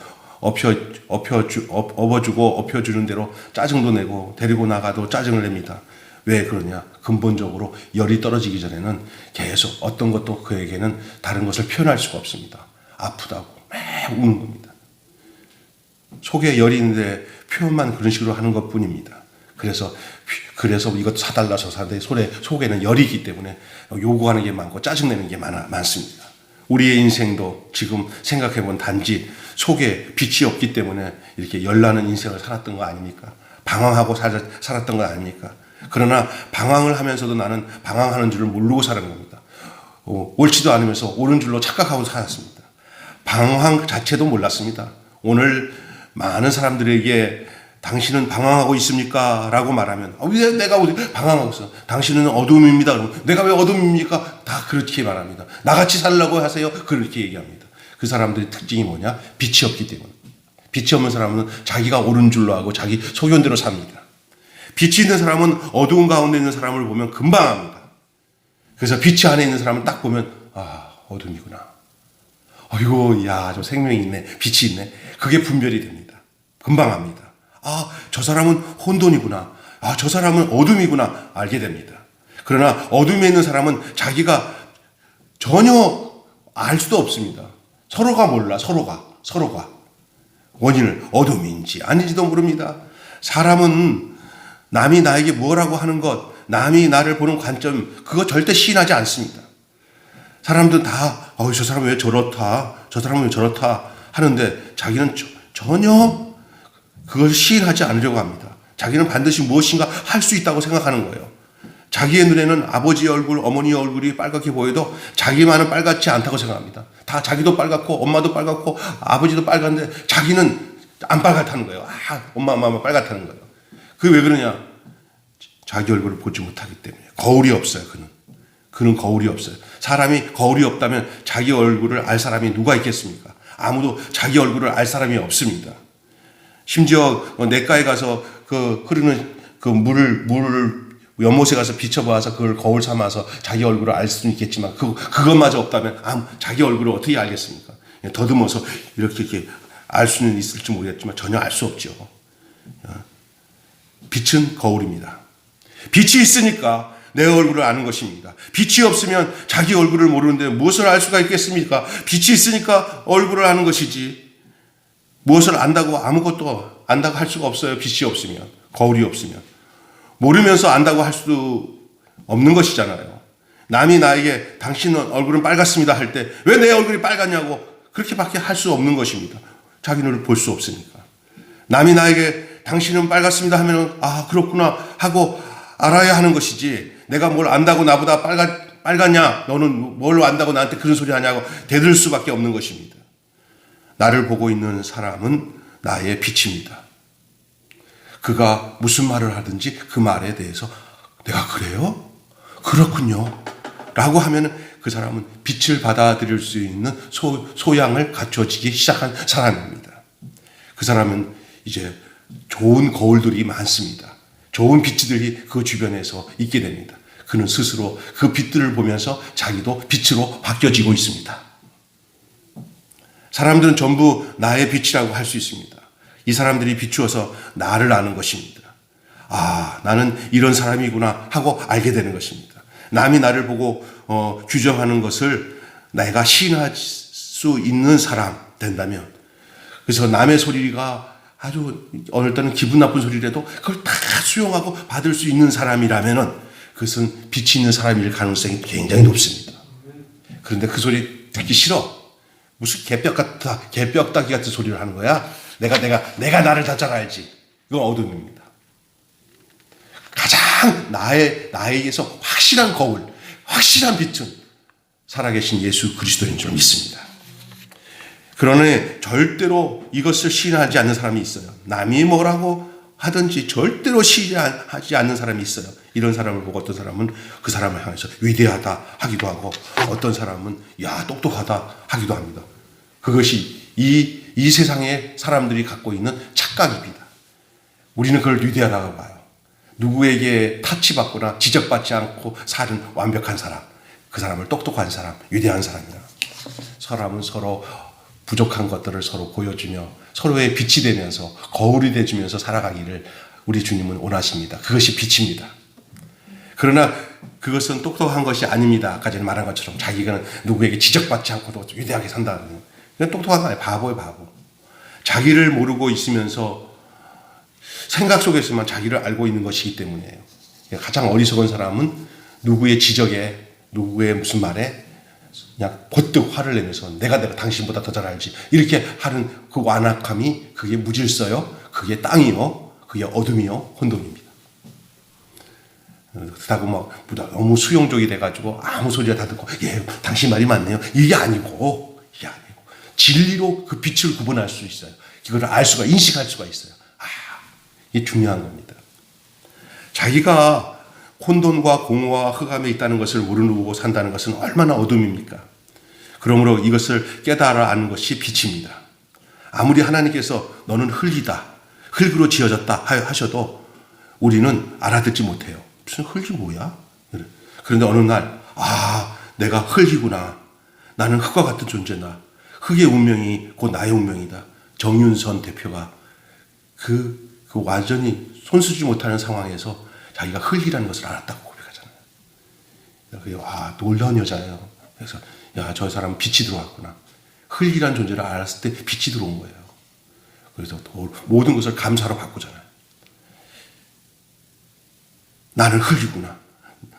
S1: 업어주고 업혀주는 대로 짜증도 내고 데리고 나가도 짜증을 냅니다. 왜 그러냐? 근본적으로 열이 떨어지기 전에는 계속 어떤 것도 그에게는 다른 것을 표현할 수가 없습니다. 아프다고 막 우는 겁니다. 속에 열이 있는데 표현만 그런 식으로 하는 것 뿐입니다. 그래서 이것 사달라 저 사달라 속에는 열이 있기 때문에 요구하는 게 많고 짜증내는 게 많습니다. 우리의 인생도 지금 생각해보면 단지 속에 빛이 없기 때문에 이렇게 열나는 인생을 살았던 거 아닙니까? 방황하고 살았던 거 아닙니까? 그러나 방황을 하면서도 나는 방황하는 줄을 모르고 살은 겁니다. 옳지도 않으면서 옳은 줄로 착각하고 살았습니다. 방황 자체도 몰랐습니다. 오늘 많은 사람들에게 당신은 방황하고 있습니까? 라고 말하면 왜 내가 방황하고 있어? 당신은 어둠입니다. 그러면 내가 왜 어둠입니까? 다 그렇게 말합니다. 나같이 살라고 하세요? 그렇게 얘기합니다. 그 사람들의 특징이 뭐냐? 빛이 없기 때문에. 빛이 없는 사람은 자기가 옳은 줄로 하고 자기 소견대로 삽니다. 빛이 있는 사람은 어두운 가운데 있는 사람을 보면 금방 압니다. 그래서 빛이 안에 있는 사람은 딱 보면 어둠이구나. 어이구, 야, 저 생명이 있네. 빛이 있네. 그게 분별이 됩니다. 금방 압니다. 저 사람은 혼돈이구나. 저 사람은 어둠이구나. 알게 됩니다. 그러나 어둠에 있는 사람은 자기가 전혀 알 수도 없습니다. 서로가 몰라, 서로가. 원인을 어둠인지 아닌지도 모릅니다. 사람은 남이 나에게 뭐라고 하는 것, 남이 나를 보는 관점, 그거 절대 시인하지 않습니다. 사람들은 다, 저 사람은 왜 저렇다, 저 사람은 왜 저렇다 하는데 자기는 전혀 그걸 시인하지 않으려고 합니다. 자기는 반드시 무엇인가 할 수 있다고 생각하는 거예요. 자기의 눈에는 아버지의 얼굴, 어머니의 얼굴이 빨갛게 보여도 자기만은 빨갛지 않다고 생각합니다. 다 자기도 빨갛고 엄마도 빨갛고 아버지도 빨간데 자기는 안 빨갛다는 거예요. 엄마 빨갛다는 거예요. 그게 왜 그러냐? 자기 얼굴을 보지 못하기 때문에. 거울이 없어요. 그는 거울이 없어요. 사람이 거울이 없다면 자기 얼굴을 알 사람이 누가 있겠습니까? 아무도 자기 얼굴을 알 사람이 없습니다. 심지어 냇가에 가서 그 흐르는 그 물을 연못에 가서 비춰봐서 그걸 거울 삼아서 자기 얼굴을 알 수는 있겠지만 그것마저 없다면 자기 얼굴을 어떻게 알겠습니까? 더듬어서 이렇게 알 수는 있을지 모르겠지만 전혀 알 수 없죠. 빛은 거울입니다. 빛이 있으니까 내 얼굴을 아는 것입니다. 빛이 없으면 자기 얼굴을 모르는데 무엇을 알 수가 있겠습니까? 빛이 있으니까 얼굴을 아는 것이지 무엇을 안다고 아무것도 안다고 할 수가 없어요. 빛이 없으면, 거울이 없으면. 모르면서 안다고 할 수도 없는 것이잖아요. 남이 나에게 당신 얼굴은 빨갛습니다 할 때 왜 내 얼굴이 빨갛냐고 그렇게밖에 할 수 없는 것입니다. 자기 눈을 볼 수 없으니까. 남이 나에게 당신은 빨갛습니다 하면 그렇구나 하고 알아야 하는 것이지 내가 뭘 안다고 나보다 빨갛냐 너는 뭘 안다고 나한테 그런 소리 하냐고 대들 수밖에 없는 것입니다. 나를 보고 있는 사람은 나의 빛입니다. 그가 무슨 말을 하든지 그 말에 대해서 내가 그래요? 그렇군요. 라고 하면 그 사람은 빛을 받아들일 수 있는 소양을 갖춰지기 시작한 사람입니다. 그 사람은 이제 좋은 거울들이 많습니다. 좋은 빛들이 그 주변에서 있게 됩니다. 그는 스스로 그 빛들을 보면서 자기도 빛으로 바뀌어지고 있습니다. 사람들은 전부 나의 빛이라고 할 수 있습니다. 이 사람들이 비추어서 나를 아는 것입니다. 나는 이런 사람이구나 하고 알게 되는 것입니다. 남이 나를 보고 규정하는 것을 내가 시인할 수 있는 사람 된다면 그래서 남의 소리가 아주 어느 때는 기분 나쁜 소리라도 그걸 다 수용하고 받을 수 있는 사람이라면 그것은 빛이 있는 사람일 가능성이 굉장히 높습니다. 그런데 그 소리 듣기 싫어. 무슨 개벽다기 같은 소리를 하는 거야. 내가 나를 다 잘 알지. 이건 어둠입니다. 가장 나에게서 확실한 거울, 확실한 빛은 살아계신 예수 그리스도인 줄 믿습니다. 그러니 절대로 이것을 시인하지 않는 사람이 있어요. 남이 뭐라고 하든지 절대로 시인하지 않는 사람이 있어요. 이런 사람을 보고 어떤 사람은 그 사람을 향해서 위대하다 하기도 하고 어떤 사람은 똑똑하다 하기도 합니다. 그것이 이 세상의 사람들이 갖고 있는 착각입니다. 우리는 그걸 위대하다고 봐요. 누구에게 타치받거나 지적받지 않고 사는 완벽한 사람, 그 사람을 똑똑한 사람, 위대한 사람이다. 사람은 서로 부족한 것들을 서로 보여주며 서로의 빛이 되면서 거울이 되주면서 살아가기를 우리 주님은 원하십니다. 그것이 빛입니다. 그러나 그것은 똑똑한 것이 아닙니다. 아까 전에 말한 것처럼 자기가 누구에게 지적받지 않고도 위대하게 산다. 그건 똑똑한 거 아니에요. 바보예요, 바보. 자기를 모르고 있으면서 생각 속에서만 자기를 알고 있는 것이기 때문이에요. 가장 어리석은 사람은 누구의 지적에, 누구의 무슨 말에 그냥 번뜩 화를 내면서 내가 당신보다 더 잘 알지. 이렇게 하는 그 완악함이 그게 무질서요. 그게 땅이요. 그게 어둠이요. 혼돈입니다. 그렇다고 너무 수용적이 돼가지고 아무 소리나 다 듣고 당신 말이 맞네요. 이게 아니고 진리로 그 빛을 구분할 수 있어요. 이걸 알 수가 인식할 수가 있어요. 이게 중요한 겁니다. 자기가 혼돈과 공허와 흑암에 있다는 것을 모르고 산다는 것은 얼마나 어둠입니까? 그러므로 이것을 깨달아 아는 것이 빛입니다. 아무리 하나님께서 너는 흙이다, 흙으로 지어졌다 하셔도 우리는 알아듣지 못해요. 무슨 흙이 뭐야? 그런데 어느 날 내가 흙이구나. 나는 흙과 같은 존재다. 흙의 운명이 곧 나의 운명이다. 정윤선 대표가 그 완전히 손쓰지 못하는 상황에서 자기가 흙이라는 것을 알았다고 고백하잖아요. 놀라운 여자예요. 그래서 저 사람은 빛이 들어왔구나. 흙이란 존재를 알았을 때 빛이 들어온 거예요. 그래서 모든 것을 감사로 바꾸잖아요. 나는 흙이구나.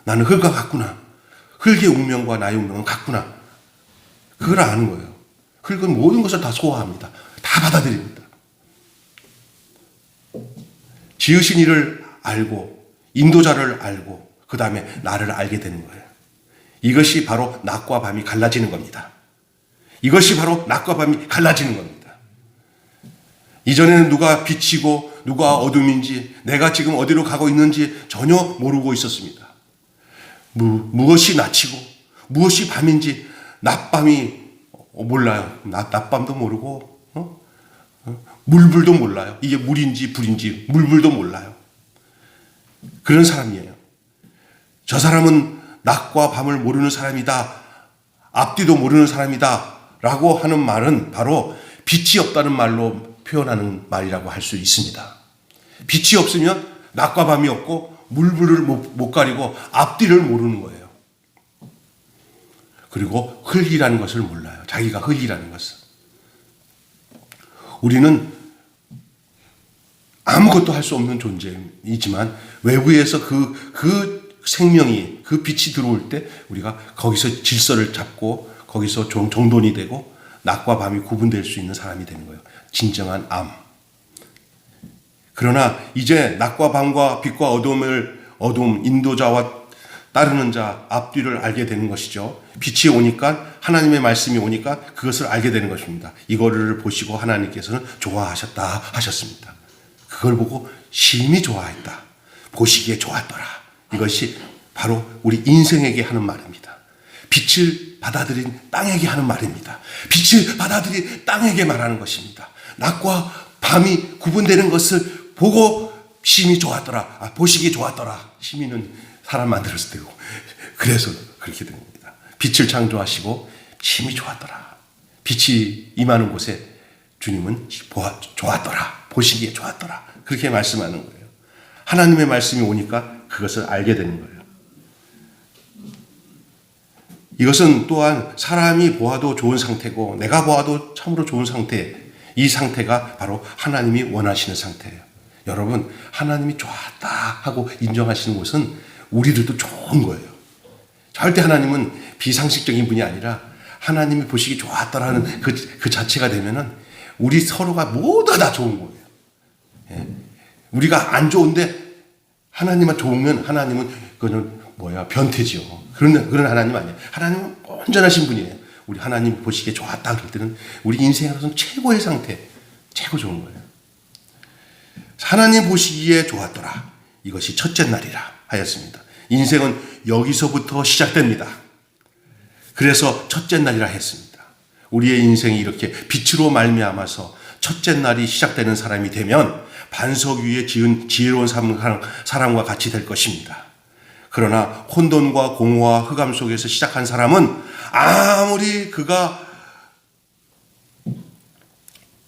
S1: 나는 흙과 같구나. 흙의 운명과 나의 운명은 같구나. 그걸 아는 거예요. 흙은 모든 것을 다 소화합니다. 다 받아들입니다. 지으신 이를 알고 인도자를 알고 그 다음에 나를 알게 되는 거예요. 이것이 바로 낮과 밤이 갈라지는 겁니다. 이것이 바로 낮과 밤이 갈라지는 겁니다. 이전에는 누가 빛이고 누가 어둠인지 내가 지금 어디로 가고 있는지 전혀 모르고 있었습니다. 무엇이 낮이고 무엇이 밤인지 낮밤이 몰라요. 낮밤도 모르고 물불도 몰라요. 이게 물인지 불인지 물불도 몰라요. 그런 사람이에요. 저 사람은 낮과 밤을 모르는 사람이다. 앞뒤도 모르는 사람이다. 라고 하는 말은 바로 빛이 없다는 말로 표현하는 말이라고 할 수 있습니다. 빛이 없으면 낮과 밤이 없고 물불을 못 가리고 앞뒤를 모르는 거예요. 그리고 흙이라는 것을 몰라요. 자기가 흙이라는 것을. 우리는 아무것도 할 수 없는 존재이지만 외부에서 그 생명이 그 빛이 들어올 때 우리가 거기서 질서를 잡고 거기서 정돈이 되고 낮과 밤이 구분될 수 있는 사람이 되는 거예요. 진정한 암. 그러나 이제 낮과 밤과 빛과 어둠, 인도자와 따르는 자, 앞뒤를 알게 되는 것이죠. 빛이 오니까 하나님의 말씀이 오니까 그것을 알게 되는 것입니다. 이거를 보시고 하나님께서는 좋아하셨다 하셨습니다. 그걸 보고 심히 좋아했다. 보시기에 좋았더라. 이것이 바로 우리 인생에게 하는 말입니다. 빛을 받아들인 땅에게 하는 말입니다. 빛을 받아들인 땅에게 말하는 것입니다. 낮과 밤이 구분되는 것을 보고 심히 좋았더라. 보시기에 좋았더라. 심히는 사람 만들었을 때고. 그래서 그렇게 된 겁니다. 빛을 창조하시고 심히 좋았더라. 빛이 임하는 곳에 주님은 좋았더라. 보시기에 좋았더라. 그렇게 말씀하는 거예요. 하나님의 말씀이 오니까 그것을 알게 되는 거예요. 이것은 또한 사람이 보아도 좋은 상태고 내가 보아도 참으로 좋은 상태, 이 상태가 바로 하나님이 원하시는 상태예요. 여러분, 하나님이 좋았다 하고 인정하시는 것은 우리들도 좋은 거예요. 절대 하나님은 비상식적인 분이 아니라 하나님이 보시기 좋았다라는 그 자체가 되면은 우리 서로가 모두 다 좋은 거예요. 예. 우리가 안 좋은데 하나님만 좋으면 하나님은 그거는 변태지요. 그런 하나님 아니에요. 하나님은 온전하신 분이에요. 우리 하나님 보시기에 좋았다 그럴 때는 우리 인생으로서는 최고의 상태, 최고 좋은 거예요. 하나님 보시기에 좋았더라. 이것이 첫째 날이라 하였습니다. 인생은 여기서부터 시작됩니다. 그래서 첫째 날이라 했습니다. 우리의 인생이 이렇게 빛으로 말미암아서 첫째 날이 시작되는 사람이 되면 반석 위에 지은 지혜로운 사람과 같이 될 것입니다. 그러나 혼돈과 공허와 흑암 속에서 시작한 사람은 아무리 그가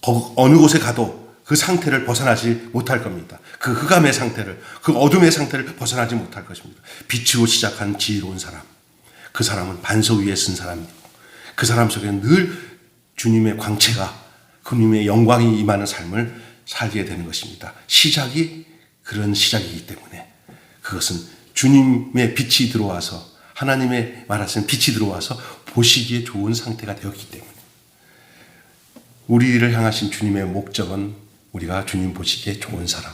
S1: 어느 곳에 가도 그 상태를 벗어나지 못할 겁니다. 그 흑암의 상태를, 그 어둠의 상태를 벗어나지 못할 것입니다. 빛으로 시작한 지혜로운 사람, 그 사람은 반석 위에 쓴 사람이고 그 사람 속에는 늘 주님의 광채가, 주님의 영광이 임하는 삶을 살게 되는 것입니다. 시작이 그런 시작이기 때문에 그것은 주님의 빛이 들어와서, 하나님의 말하시는 빛이 들어와서 보시기에 좋은 상태가 되었기 때문에 우리를 향하신 주님의 목적은 우리가 주님 보시기에 좋은 사람,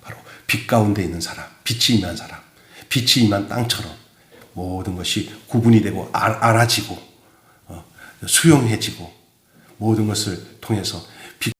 S1: 바로 빛 가운데 있는 사람, 빛이 임한 사람, 빛이 임한 땅처럼 모든 것이 구분이 되고 알아지고 수용해지고 모든 것을 통해서